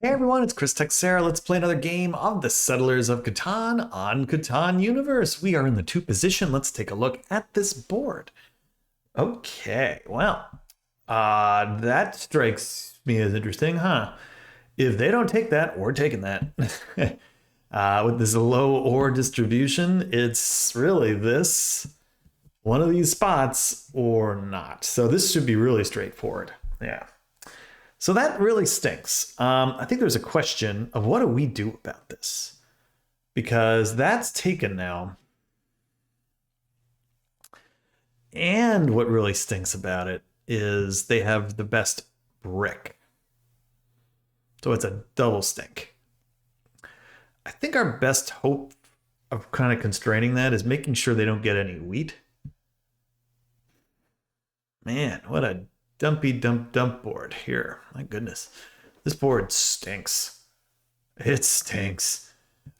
Hey everyone, it's Chris Texera. Let's play another game of the Settlers of Catan on Catan Universe. We are in the 2 position. Let's take a look at this board. Okay, well, that strikes me as interesting, huh? If they don't take that, we're taking that. With this low ore distribution, it's really this one of these spots or not. So this should be really straightforward. Yeah. So that really stinks. I think there's a question of what do we do about this? Because that's taken now. And what really stinks about it is they have the best brick. So it's a double stink. I think our best hope of kind of constraining that is making sure they don't get any wheat. Man, what a dumpy dump board here. My goodness. This board stinks. It stinks.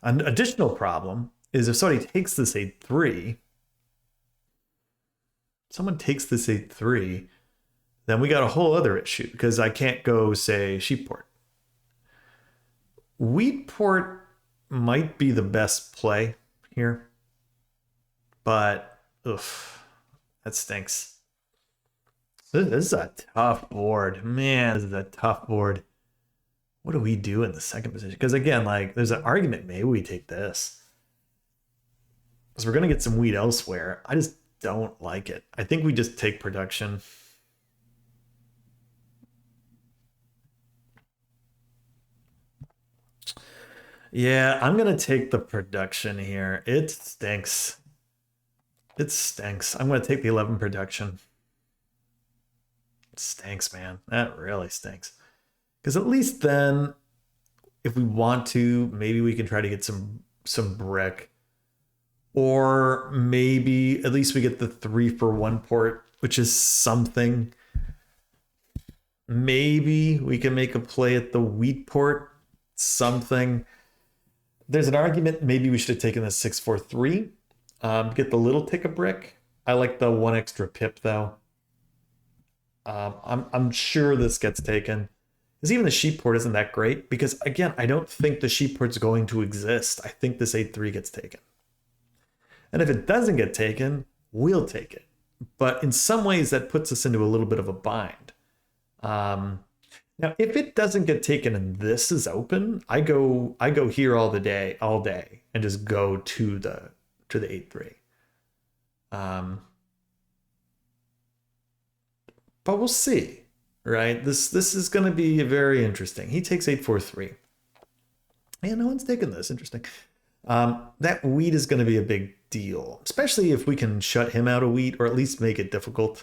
An additional problem is if somebody takes this 8-3, someone takes this 8-3, then we got a whole other issue because I can't go, say, sheepport. Wheatport might be the best play here, but oof, that stinks. This is a tough board. Man, this is a tough board. What do we do in the second position? Because again, like, there's an argument maybe we take this. Because we're going to get some wheat elsewhere. I just don't like it. I think we just take production. Yeah, I'm going to take the production here. It stinks. It stinks. I'm going to take the 11 production. It stinks, man. That really stinks. Because at least then, if we want to, maybe we can try to get some brick. Or maybe at least we get the 3-for-1 port, which is something. Maybe we can make a play at the wheat port. Something. There's an argument maybe we should have taken the 6-4-3. Get the little tick of brick. I like the 1 extra pip though. I'm sure this gets taken. Because even the sheep port isn't that great. Because again, I don't think the sheep port's going to exist. I think this 8-3 gets taken. And if it doesn't get taken, we'll take it. But in some ways, that puts us into a little bit of a bind. Now, if it doesn't get taken and this is open, I go here all day, and just go to the 8-3. But we'll see, right? This is going to be very interesting. He takes 8-4-3. Yeah, no one's taking this. Interesting. That wheat is going to be a big deal, especially if we can shut him out of wheat or at least make it difficult.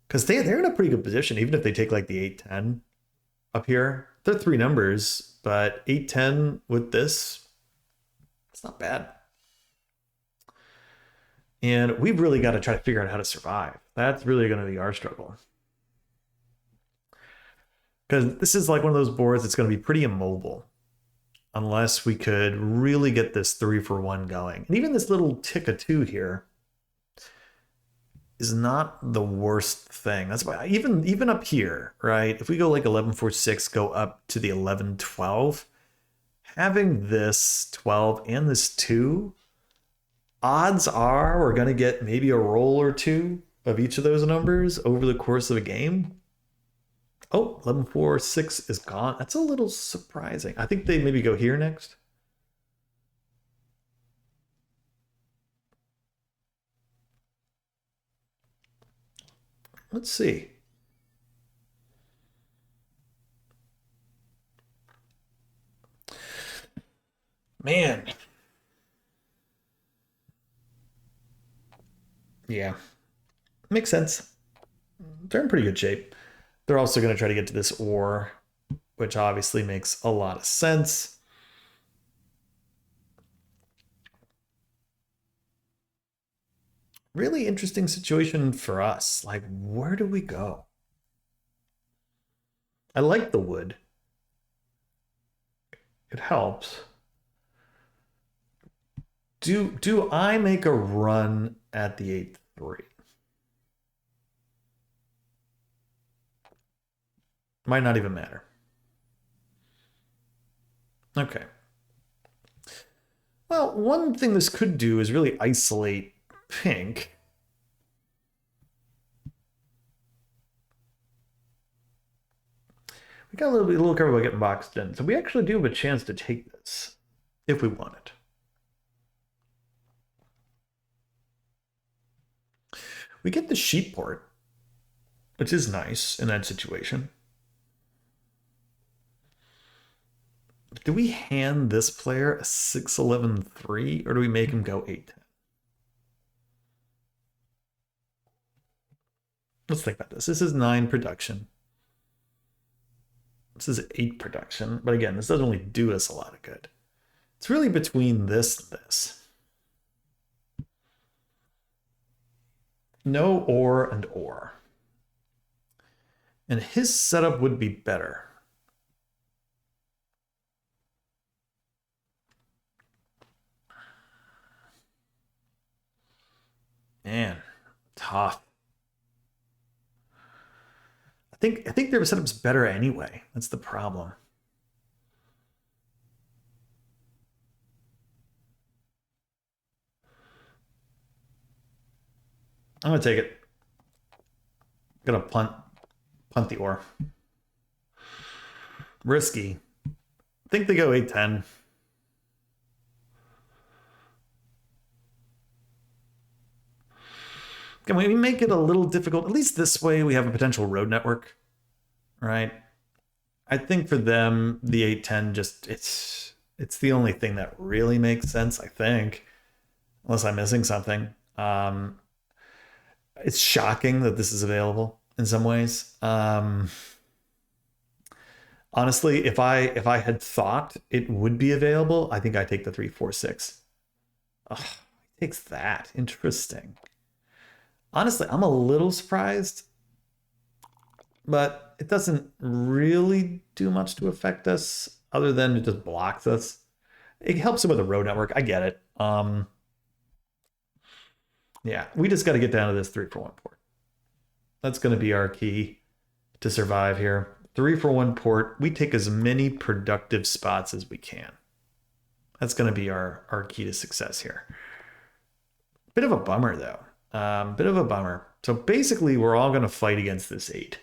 Because they're in a pretty good position, even if they take like the 8-10 up here. They're 3 numbers, but 8-10 with this, it's not bad. And we've really got to try to figure out how to survive. That's really going to be our struggle. Because this is like one of those boards that's going to be pretty immobile. Unless we could really get this 3-for-1 going. And even this little tick of 2 here is not the worst thing. That's why even up here, right? If we go like 11-4-6, go up to the 11-12, having this 12 and this 2, odds are we're going to get maybe a roll or 2 of each of those numbers over the course of a game. Oh, 11-4-6 is gone. That's a little surprising. I think they maybe go here next. Let's see. Man. Yeah. Makes sense. They're in pretty good shape. They're also going to try to get to this ore, which obviously makes a lot of sense. Really interesting situation for us. Like, where do we go? I like the wood. It helps. Do I make a run at the 8-3? Might not even matter. Okay. Well, one thing this could do is really isolate pink. We got a little careful about getting boxed in. So we actually do have a chance to take this if we want it. We get the sheep port, which is nice in that situation. Do we hand this player a 6-11-3 or do we make him go 8-10? Let's think about this. This is 9 production. This is 8 production. But again, this doesn't really do us a lot of good. It's really between this and this. No or and or. And his setup would be better. Man, tough. I think their setup's better anyway. That's the problem. I'm gonna take it. I'm gonna punt the ore. Risky. I think they go 8-10. Can we make it a little difficult? At least this way we have a potential road network, right? I think for them, the 8-10 just, it's the only thing that really makes sense, I think. Unless I'm missing something. It's shocking that this is available in some ways. Honestly, if I had thought it would be available, I think I'd take the 3-4-6. Oh, he takes that. Interesting. Honestly, I'm a little surprised, but it doesn't really do much to affect us other than it just blocks us. It helps him with the road network. I get it. Yeah, we just got to get down to this 3-for-1 port. That's going to be our key to survive here. 3-for-1 port. We take as many productive spots as we can. That's going to be our key to success here. Bit of a bummer, though. Bit of a bummer. So basically, we're all going to fight against this 8.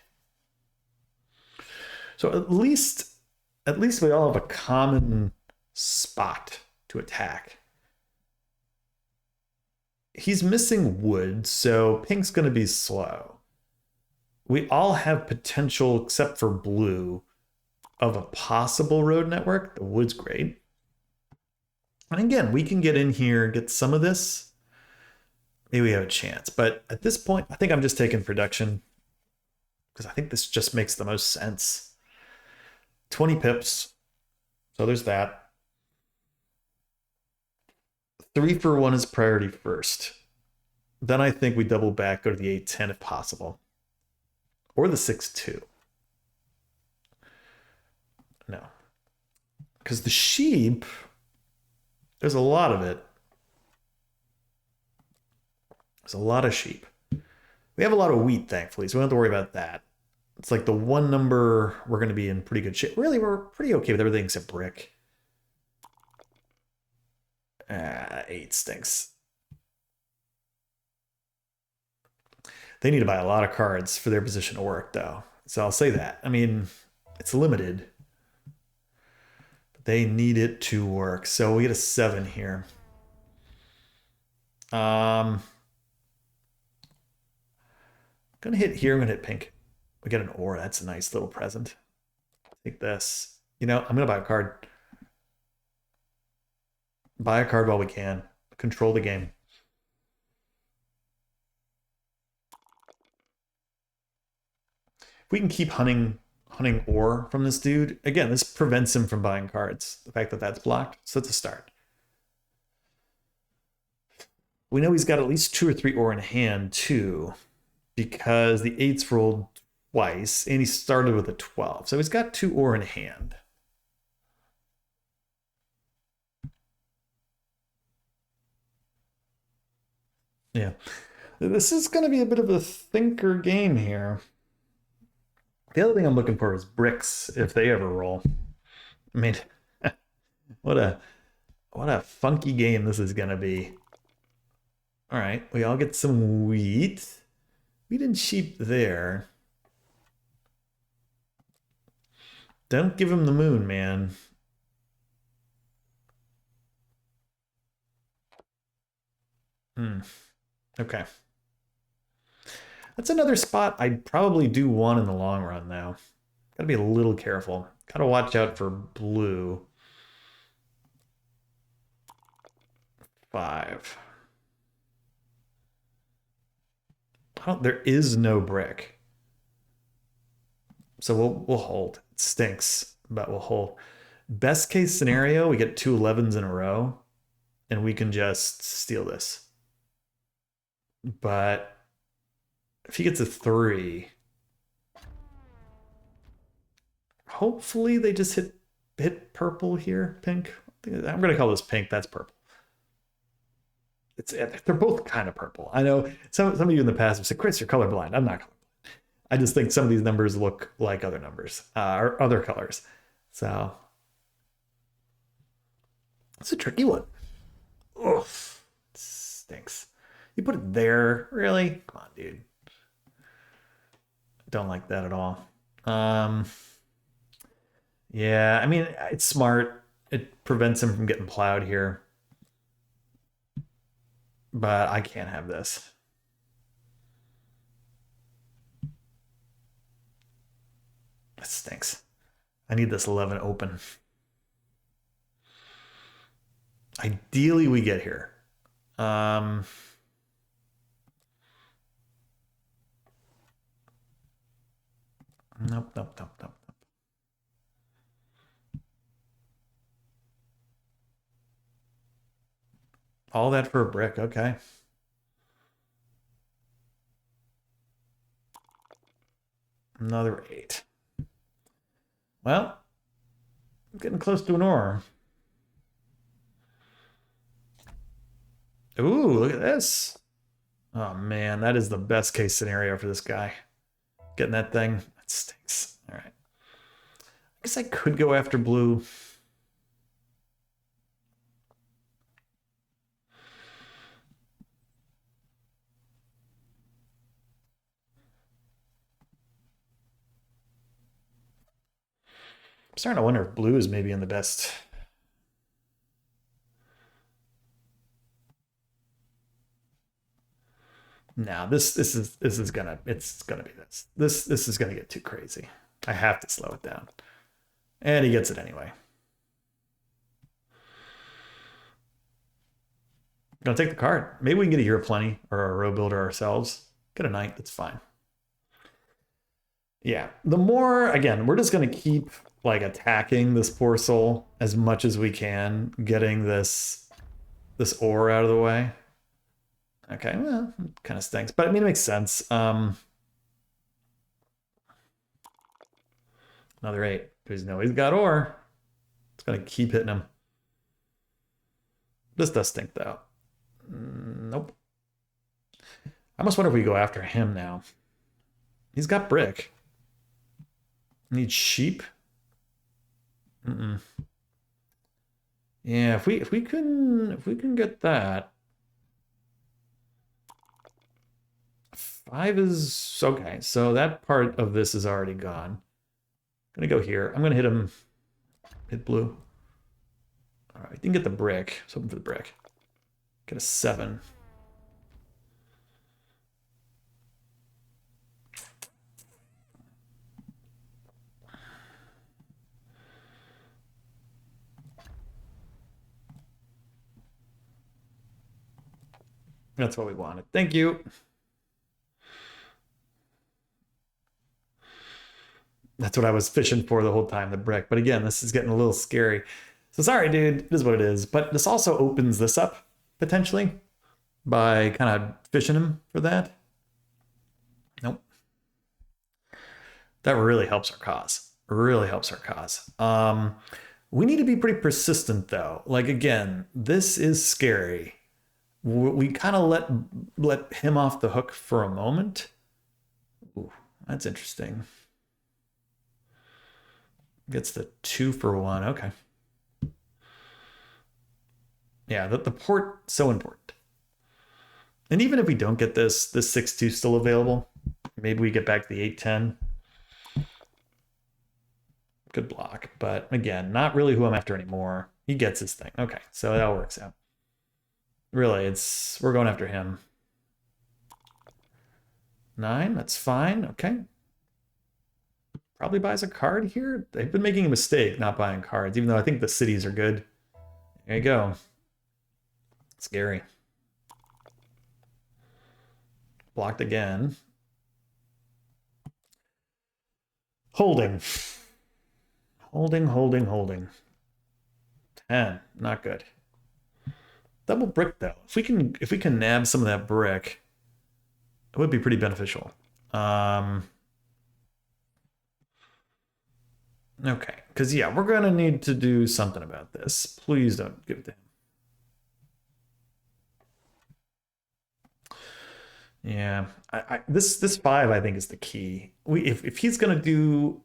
So at least we all have a common spot to attack. He's missing wood, so pink's going to be slow. We all have potential, except for blue, of a possible road network. The wood's great. And again, we can get in here, get some of this. Maybe we have a chance. But at this point, I think I'm just taking production because I think this just makes the most sense. 20 pips. So there's that. 3-for-1 is priority first. Then I think we double back, go to the 8-10 if possible. Or the 6-2. No. Because the sheep, there's a lot of it. There's a lot of sheep. We have a lot of wheat, thankfully, so we don't have to worry about that. It's like the one number we're going to be in pretty good shape. Really, we're pretty okay with everything except brick. 8 stinks. They need to buy a lot of cards for their position to work, though. So I'll say that. I mean, it's limited. But they need it to work. So we get a 7 here. I'm gonna hit here. I'm gonna hit pink. We get an ore. That's a nice little present. Take this. You know, I'm gonna buy a card. Buy a card while we can. Control the game. If we can keep hunting ore from this dude, again, this prevents him from buying cards. The fact that that's blocked, so that's a start. We know he's got at least 2 or 3 ore in hand too, because the 8's rolled twice, and he started with a 12. So he's got 2 ore in hand. Yeah. This is going to be a bit of a thinker game here. The other thing I'm looking for is bricks, if they ever roll. I mean, What a funky game this is gonna be. All right, we all get some wheat. Wheat and sheep there. Don't give him the moon, man. Okay. That's another spot I'd probably do one in the long run, though. Gotta be a little careful. Gotta watch out for blue. 5. There is no brick. So we'll hold. It stinks, but we'll hold. Best case scenario, we get 2 11s in a row, and we can just steal this. But if he gets a 3, hopefully they just hit purple here, pink. I'm gonna call this pink. That's purple. They're both kind of purple. I know some of you in the past have said, Chris, you're colorblind. I'm not colorblind. I just think some of these numbers look like other numbers or other colors. So it's a tricky one. Oof, it stinks. You put it there, really? Come on, dude. Don't like that at all. Yeah, I mean, it's smart. It prevents him from getting plowed here. But I can't have this. That stinks. I need this 11 open. Ideally, we get here. Nope, nope, nope, nope, nope. All that for a brick, okay. Another 8. Well, I'm getting close to an ore. Ooh, look at this. Oh man, that is the best case scenario for this guy. Getting that thing, that stinks. All right. I guess I could go after blue. I'm starting to wonder if blue is maybe in the best. No, this is gonna be this. This is gonna get too crazy. I have to slow it down. And he gets it anyway. Gonna take the card. Maybe we can get a Year of Plenty or a row builder ourselves. Get a knight, that's fine. Yeah, the more, again, we're just gonna keep like attacking this poor soul as much as we can, getting this ore out of the way. Okay, well, kind of stinks, but I mean, it makes sense. Another 8, because no, he's got ore. It's gonna keep hitting him. This does stink though. Nope. I almost wonder if we go after him now. He's got brick. Need sheep. Yeah, if we can get that. 5 is okay. So that part of this is already gone. I'm gonna go here. I'm gonna hit him. Hit blue. All right, didn't get the brick. So open for the brick. Get a 7. That's what we wanted. Thank you. That's what I was fishing for the whole time, the brick. But again, this is getting a little scary. So sorry, dude. It is what it is. But this also opens this up, potentially, by kind of fishing him for that. Nope. That really helps our cause. Really helps our cause. We need to be pretty persistent, though. Like, again, this is scary. We kind of let him off the hook for a moment. Ooh, that's interesting. Gets the 2 for 1. Okay. Yeah, the port, so important. And even if we don't get this 6-2 still available, maybe we get back to the 8-10. Good block. But again, not really who I'm after anymore. He gets his thing. Okay, so that works out. Really, we're going after him. 9, that's fine. Okay. Probably buys a card here. They've been making a mistake not buying cards, even though I think the cities are good. There you go. Scary. Blocked again. Holding. Holding. 10, not good. Double brick though. If we can nab some of that brick, it would be pretty beneficial. Okay, because yeah, we're gonna need to do something about this. Please don't give it to him. Yeah, this 5 I think is the key. If he's gonna do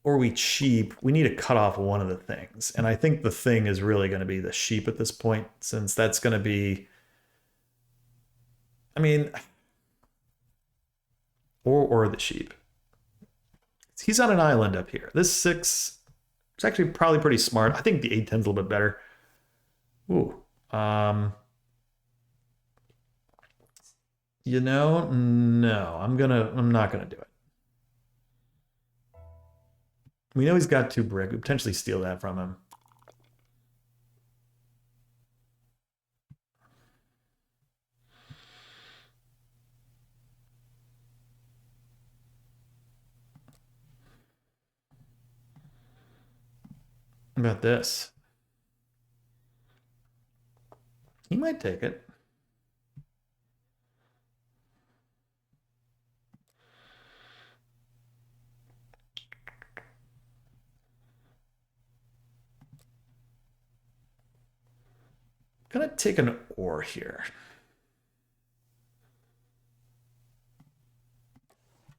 or we cheap, we need to cut off one of the things, and I think the thing is really going to be the sheep at this point, since that's going to be. I mean, or the sheep. He's on an island up here. This 6 is actually probably pretty smart. I think the 8-10's a little bit better. Ooh. You know, no, I'm not gonna do it. We know he's got 2 brick. We potentially steal that from him. What about this? He might take it. Gonna take an ore here.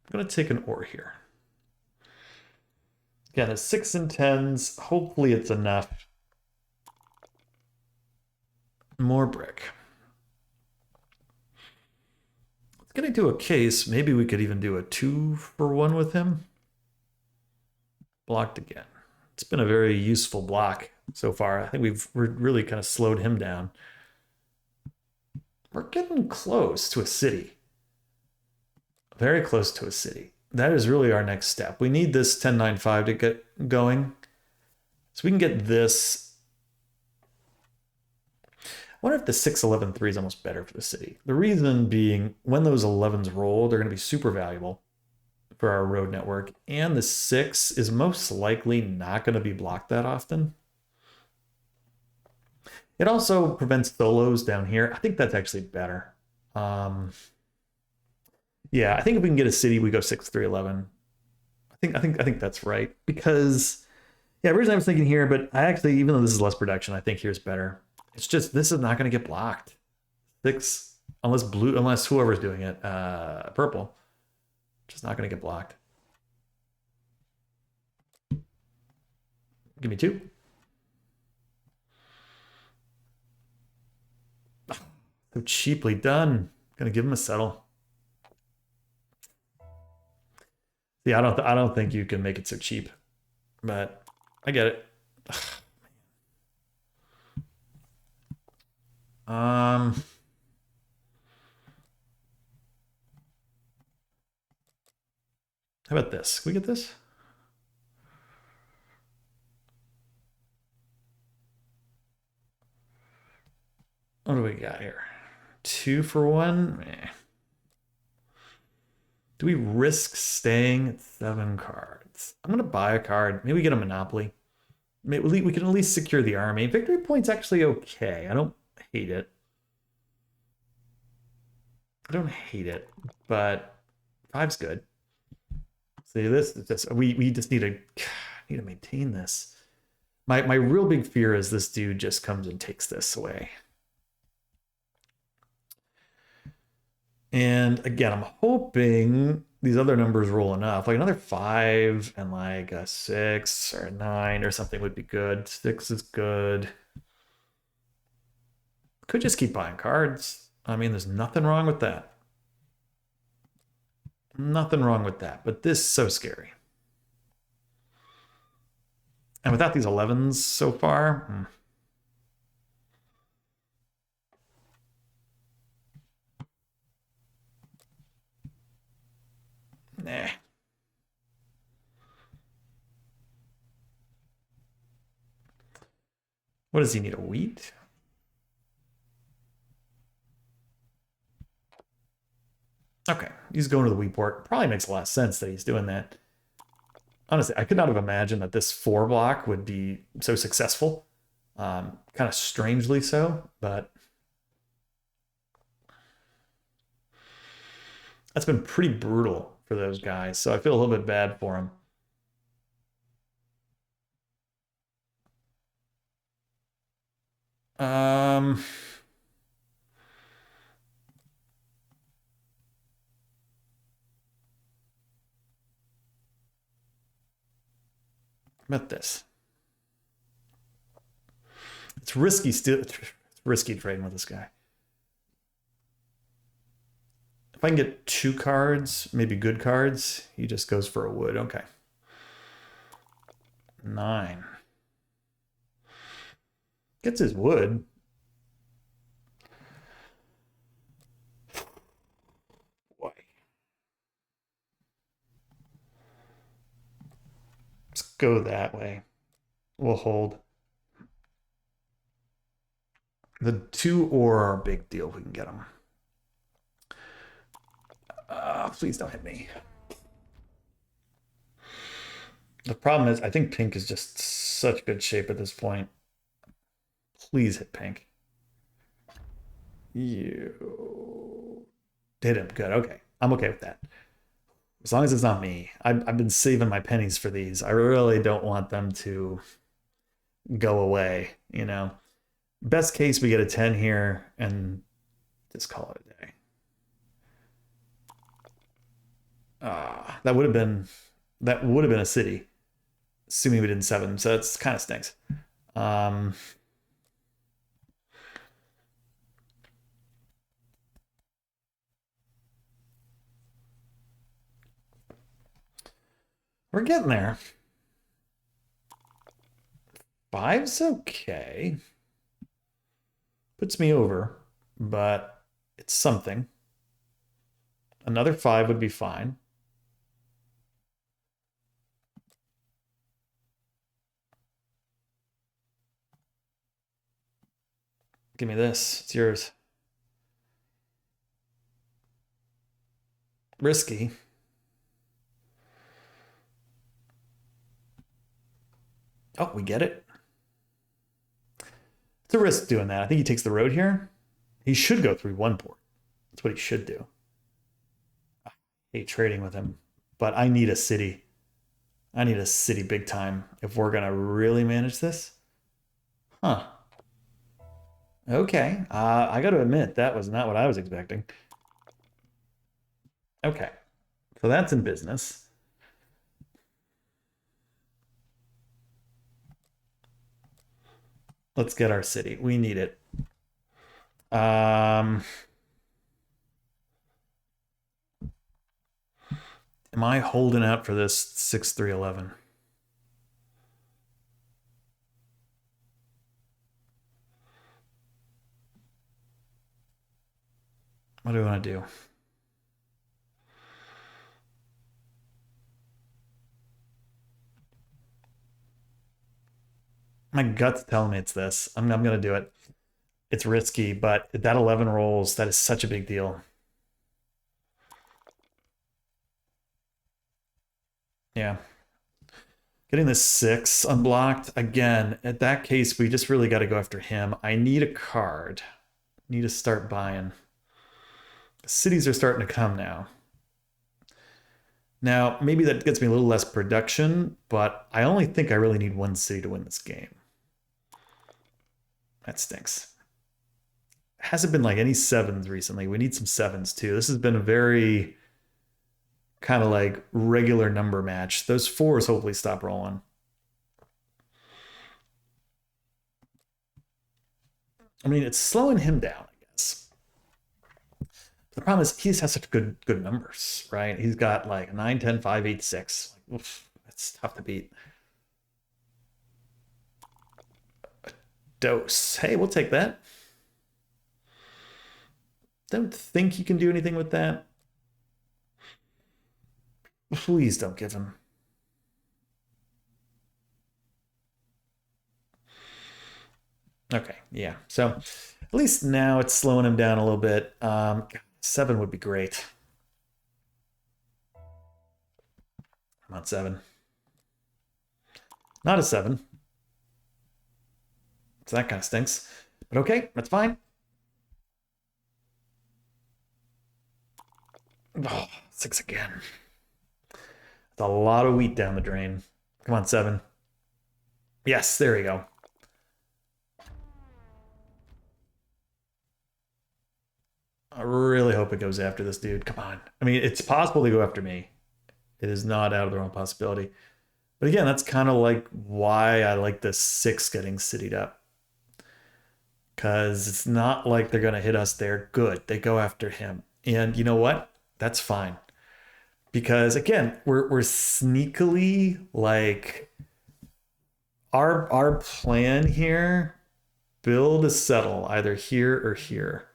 I'm gonna take an ore here. Again, a 6 and 10s. Hopefully it's enough. More brick. Let's get into a case. Maybe we could even do a 2-for-1 with him. Blocked again. It's been a very useful block so far. I think we're really kind of slowed him down. We're getting close to a city. Very close to a city. That is really our next step. We need this 10-9-5 to get going. So we can get this. I wonder if the 6-11-3 is almost better for the city. The reason being, when those 11s roll, they're going to be super valuable for our road network. And the 6 is most likely not going to be blocked that often. It also prevents solos down here. I think that's actually better. Yeah, I think if we can get a city, we go 6-3-11. I think that's right. Because yeah, originally I was thinking here, but I actually, even though this is less production, I think here's better. It's just this is not going to get blocked. 6, unless whoever's doing it, purple, just not going to get blocked. Give me 2. So cheaply done. Gonna give him a settle. Yeah, I don't think you can make it so cheap, but I get it. How about this? Can we get this? What do we got here? 2-for-1? Eh. Do we risk staying at 7 cards? I'm gonna buy a card. Maybe we get a Monopoly. Maybe we can at least secure the army. Victory point's actually okay. I don't hate it. I don't hate it, but 5's good. See this? We just need to maintain this. My real big fear is this dude just comes and takes this away. And again, I'm hoping these other numbers roll enough. Like another 5 and like a 6 or a 9 or something would be good. 6 is good. Could just keep buying cards. I mean, there's nothing wrong with that. Nothing wrong with that. But this is so scary. And without these 11s so far, nah. What does he need? A wheat? Okay, he's going to the wheat port. Probably makes a lot of sense that he's doing that. Honestly, I could not have imagined that this 4 block would be so successful. Kind of strangely so, but that's been pretty brutal for those guys. So I feel a little bit bad for him. Um, about this. It's risky still. It's risky trading with this guy. If I can get 2 cards, maybe good cards, he just goes for a wood. Okay. 9. Gets his wood. Boy. Let's go that way. We'll hold. The 2 ore are a big deal if we can get them. Please don't hit me. The problem is, I think pink is just such good shape at this point. Please hit pink. You did him. Good. Okay. I'm okay with that. As long as it's not me. I've been saving my pennies for these. I really don't want them to go away, you know. Best case, we get a 10 here and just call it a day. That would have been a city, assuming we didn't 7. So it's kind of stinks. We're getting there. 5's okay. Puts me over, but it's something. Another 5 would be fine. Give me this. It's yours. Risky. Oh, we get it. It's a risk doing that. I think he takes the road here. He should go through 1 port. That's what he should do. I hate trading with him, but I need a city. I need a city big time if we're going to really manage this. Huh. Okay. I got to admit, that was not what I was expecting. Okay. So that's in business. Let's get our city. We need it. Am I holding out for this 6-3-11? What do I want to do? My gut's telling me it's this. I'm going to do it. It's risky, but that 11 rolls, that is such a big deal. Yeah. Getting this 6 unblocked, again, at that case, we just really got to go after him. I need a card. Need to start buying. Cities are starting to come now. Now, maybe that gets me a little less production, but I only think I really need 1 city to win this game. That stinks. Hasn't been like any 7s recently. We need some 7s too. This has been a very kind of like regular number match. Those 4s hopefully stop rolling. I mean, it's slowing him down, I guess. The problem is he just has such good numbers, right? He's got like 9, 10, 5, 8, 6. Like, oof, that's tough to beat. Dose. Hey, we'll take that. Don't think you can do anything with that. Please don't give him. Okay, yeah. So at least now it's slowing him down a little bit. 7 would be great. Come on, 7. Not a 7. So that kind of stinks. But okay, that's fine. Oh, 6 again. It's a lot of wheat down the drain. Come on, 7. Yes, there we go. I really hope it goes after this dude. Come on. I mean, it's possible to go after me. It is not out of the realm of possibility. But again, that's kind of like why I like the 6 getting citied up. Because it's not like they're going to hit us there. Good. They go after him. And you know what? That's fine. Because again, we're sneakily like our plan here, build a settle either here or here.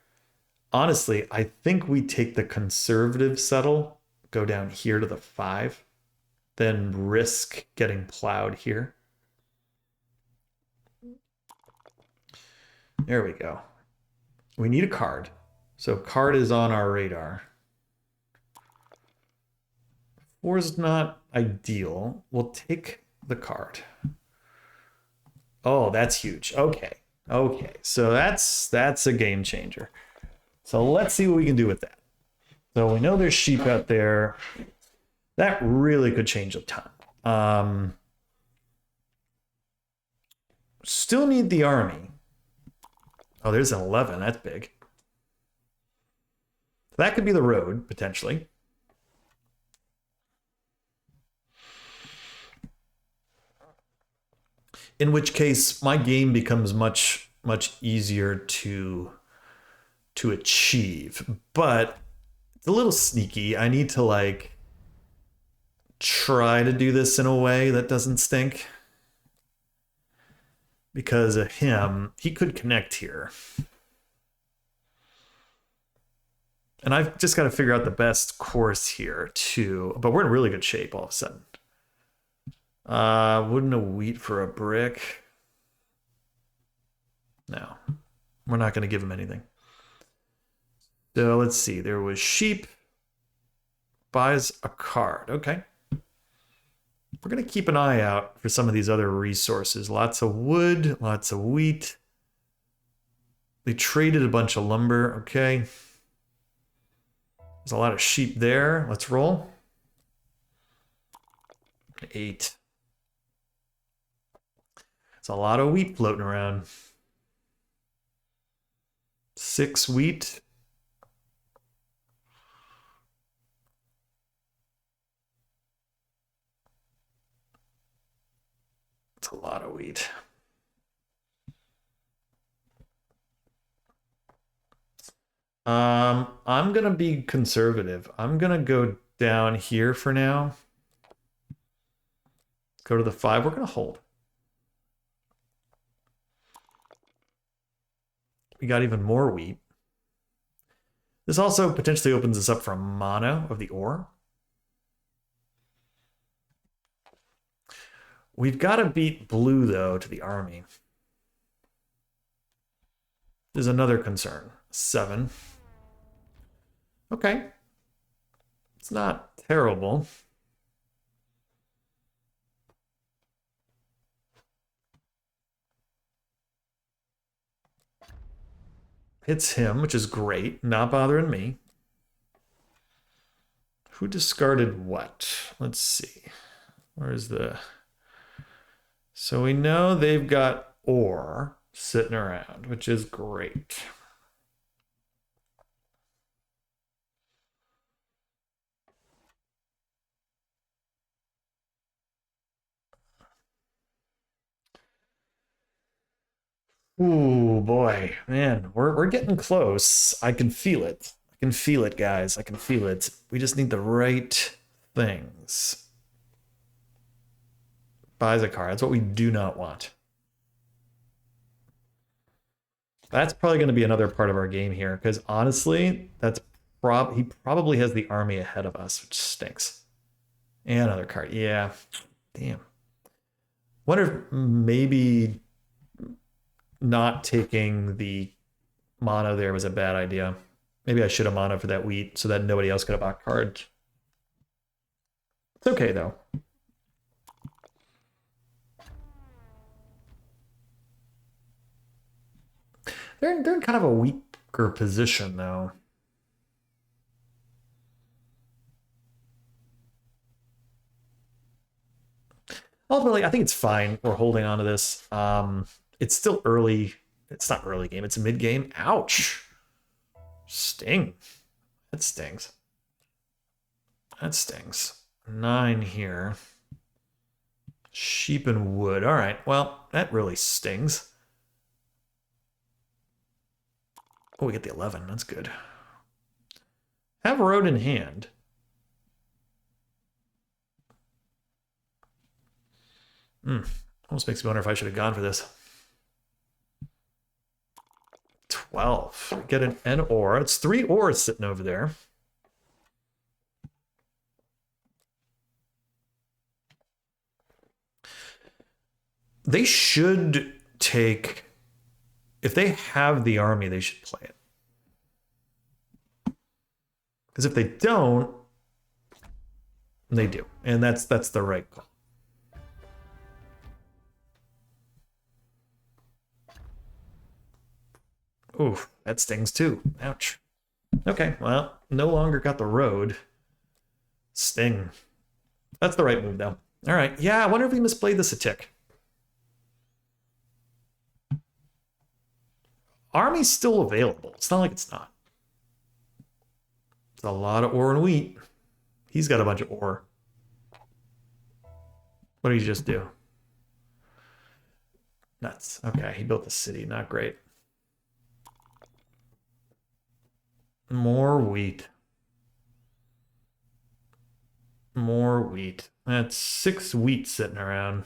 Honestly, I think we take the conservative settle, go down here to the 5, then risk getting plowed here. There we go. We need a card. So card is on our radar. 4 is not ideal. We'll take the card. Oh, that's huge. Okay. Okay. So that's a game changer. So let's see what we can do with that. So we know there's sheep out there. That really could change a ton. Still need the army. Oh, there's an 11. That's big. That could be the road, potentially. In which case, my game becomes much easier to achieve. But it's a little sneaky. I need to like try to do this in a way that doesn't stink. Because of him, he could connect here. And I've just got to figure out the best course here too. But we're in really good shape all of a sudden. Wouldn't a wheat for a brick? No. We're not going to give him anything. So let's see. There was sheep. Buys a card. Okay. We're going to keep an eye out for some of these other resources. Lots of wood, lots of wheat. They traded a bunch of lumber. Okay. There's a lot of sheep there. Let's roll. 8. It's a lot of wheat floating around. 6 wheat. It's a lot of wheat. I'm gonna be conservative. I'm gonna go down here for now. Go to the 5. We're gonna hold. We got even more wheat. This also potentially opens us up for a mono of the ore. We've got to beat blue, though, to the army. There's another concern. 7. Okay. It's not terrible. Hits him, which is great. Not bothering me. Who discarded what? Let's see. Where's the... So we know they've got ore sitting around, which is great. Ooh, boy. Man, we're getting close. I can feel it. I can feel it, guys. I can feel it. We just need the right things. Buys a car. That's what we do not want. That's probably going to be another part of our game here, because honestly, he probably has the army ahead of us, which stinks. And another card. Yeah. Damn. Wonder if maybe not taking the mono there was a bad idea. Maybe I should have mono for that wheat so that nobody else could have bought cards. It's okay though. They're in kind of a weaker position though. Ultimately, I think it's fine. We're holding on to this. It's still early. It's not early game. It's a mid game. Ouch. Sting. That stings. That stings. 9 here. Sheep and wood. All right. Well, that really stings. Oh, we get the 11. That's good. Have road in hand. Almost makes me wonder if I should have gone for this. 12. Get an ore. It's 3 ores sitting over there. They should take... If they have the army, they should play it. Because if they don't, they do. And that's the right call. Oof, that stings too. Ouch. Okay, well, no longer got the road. Sting. That's the right move, though. All right, yeah, I wonder if we misplayed this a tick. Army's still available. It's not like it's not. It's a lot of ore and wheat. He's got a bunch of ore. What did he just do? Nuts. Okay, he built the city. Not great. More wheat. More wheat. That's 6 wheat sitting around.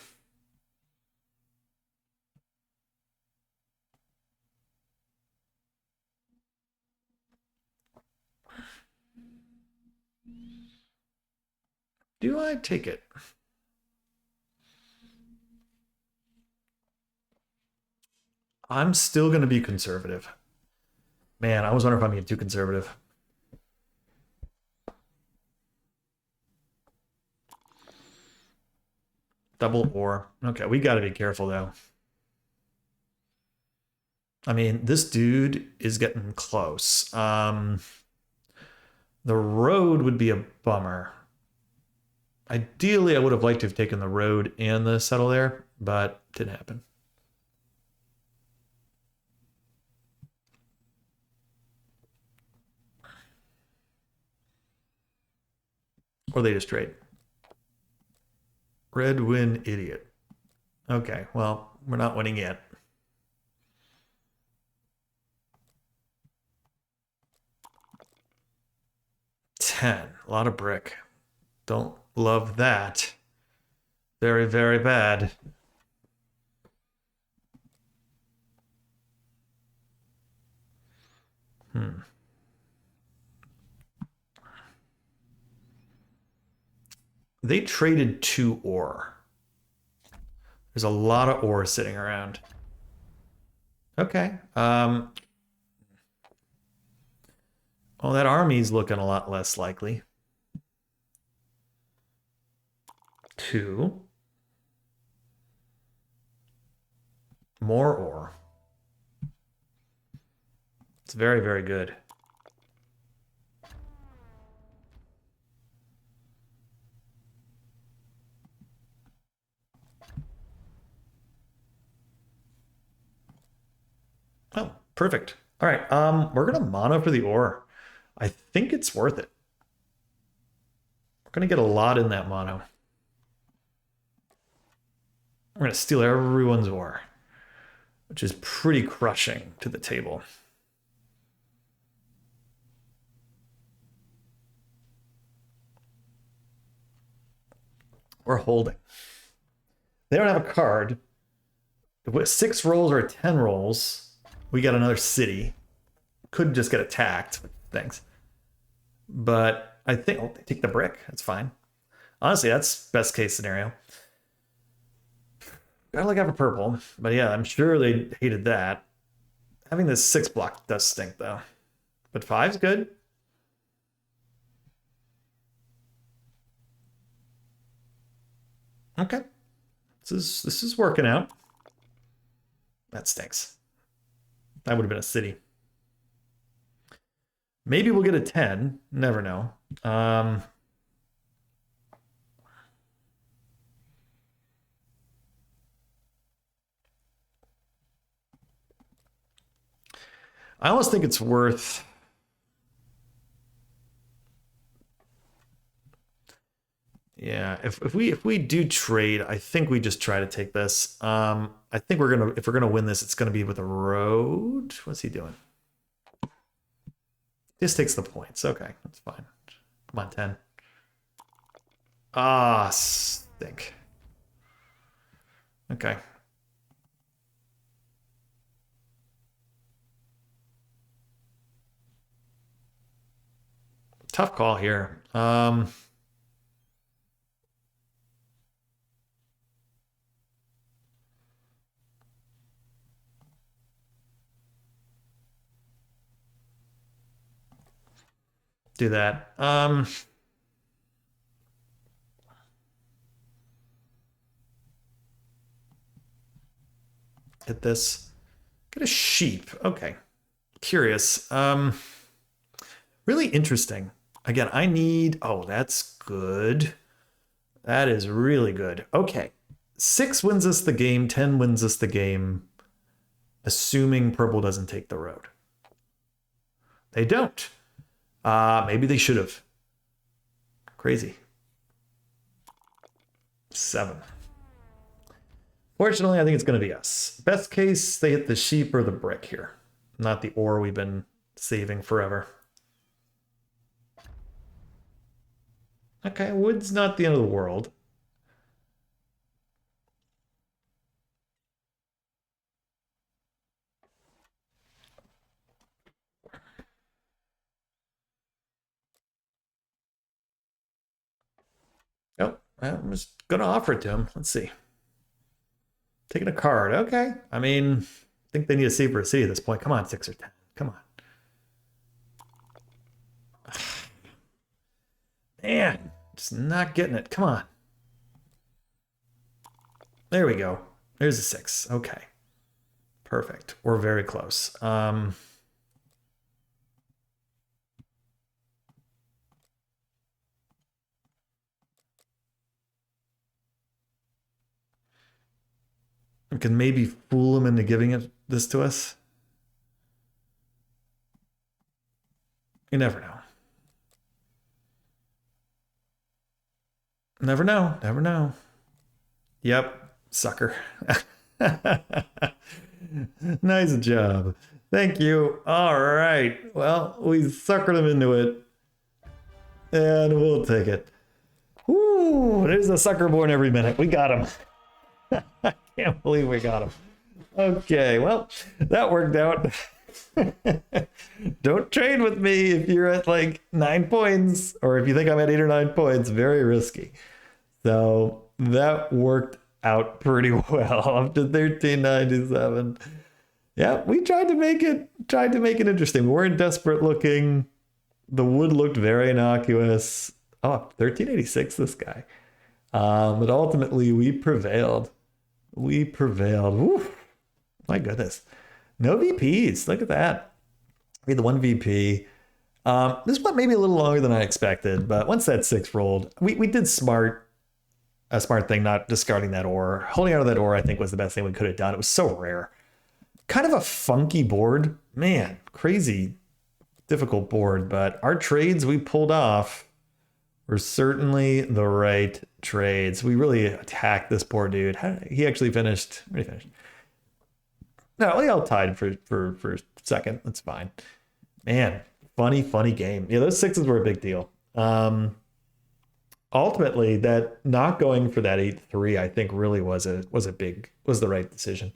Do I take it? I'm still going to be conservative. Man, I was wondering if I'm being too conservative. Double ore. Okay, we got to be careful, though. I mean, this dude is getting close. The road would be a bummer. Ideally, I would have liked to have taken the road and the settle there, but didn't happen. Or they just trade. Red win idiot. Okay, well, we're not winning yet. A lot of brick. Don't love that. Very, very bad. They traded 2 ore. There's a lot of ore sitting around. Okay. Well, that army's looking a lot less likely. 2. More ore. It's very, very good. Oh, perfect. All right, we're gonna mono for the ore. I think it's worth it. We're gonna get a lot in that mono. We're gonna steal everyone's ore. which is pretty crushing to the table. We're holding. They don't have a card. With 6 rolls or 10 rolls, we got another city. Could just get attacked. Thanks. But I think, oh, they take the brick. That's fine. Honestly, that's best case scenario. Gotta look out for purple. But yeah, I'm sure they hated that. Having this 6 block does stink, though. But 5's good. Okay. This is working out. That stinks. That would have been a city. Maybe we'll get a 10. Never know. I almost think it's worth... Yeah, if we do trade, I think we just try to take this. I think if we're gonna win this, it's gonna be with a road. What's he doing? This takes the points. Okay, that's fine. Come on, 10. Ah, stink. Okay. Tough call here. Do that. Hit this. Get a sheep. Okay. Curious. Really interesting. Again, I need... Oh, that's good. That is really good. Okay. 6 wins us the game. 10 wins us the game. Assuming purple doesn't take the road. They don't. Maybe they should have. Crazy. 7. Fortunately, I think it's going to be us. Best case, they hit the sheep or the brick here. Not the ore we've been saving forever. Okay, wood's not the end of the world. Oh, I'm just going to offer it to him. Let's see. Taking a card. Okay. I mean, I think they need a save for a city at this point. Come on, 6 or 10. Come on. Man, just not getting it. Come on. There we go. There's a 6. Okay. Perfect. We're very close. We can maybe fool him into giving this to us. You never know. Never know. Never know. Yep. Sucker. Nice job. Thank you. All right. Well, we suckered him into it. And we'll take it. Ooh, there's a sucker born every minute. We got him. I can't believe we got him. Okay, well, that worked out. Don't trade with me if you're at like 9 points, or if you think I'm at 8 or 9 points. Very risky. So that worked out pretty well up to 1397. Yeah, we tried to make it interesting. We weren't desperate looking. The wood looked very innocuous. Oh, 1386, this guy. But ultimately we prevailed. We prevailed. Woo. My goodness. No VPs. Look at that. We had the 1 VP. This went maybe a little longer than I expected, but once that 6 rolled, we did a smart thing, not discarding that ore. Holding out of that ore, I think, was the best thing we could have done. It was so rare. Kind of a funky board. Man, crazy, difficult board, but our trades we pulled off were certainly the right trades. We really attacked this poor dude. He actually finished. Where did he finish? No, we all tied for second. That's fine. Man, funny game. Yeah, those sixes were a big deal. Ultimately, that not going for that 8-3, I think really was the right decision.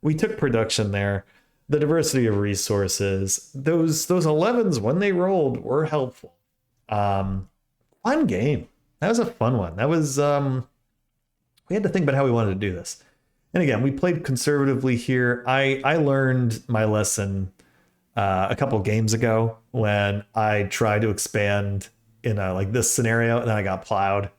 We took production there. The diversity of resources, those 11s when they rolled were helpful. Fun game. That was a fun one. That was we had to think about how we wanted to do this. And again, we played conservatively here. I learned my lesson a couple games ago when I tried to expand in like this scenario, and then I got plowed.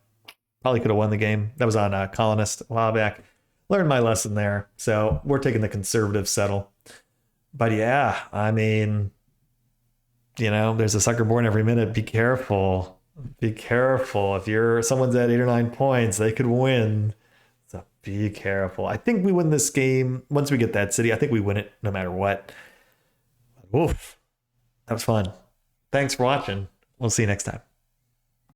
Probably could have won the game. That was on Colonist a while back. Learned my lesson there. So we're taking the conservative settle. But yeah, I mean, there's a sucker born every minute. Be careful. Be careful. If someone's at 8 or 9 points, they could win. So be careful. I think we win this game. Once we get that city, I think we win it no matter what. Oof. That was fun. Thanks for watching. We'll see you next time.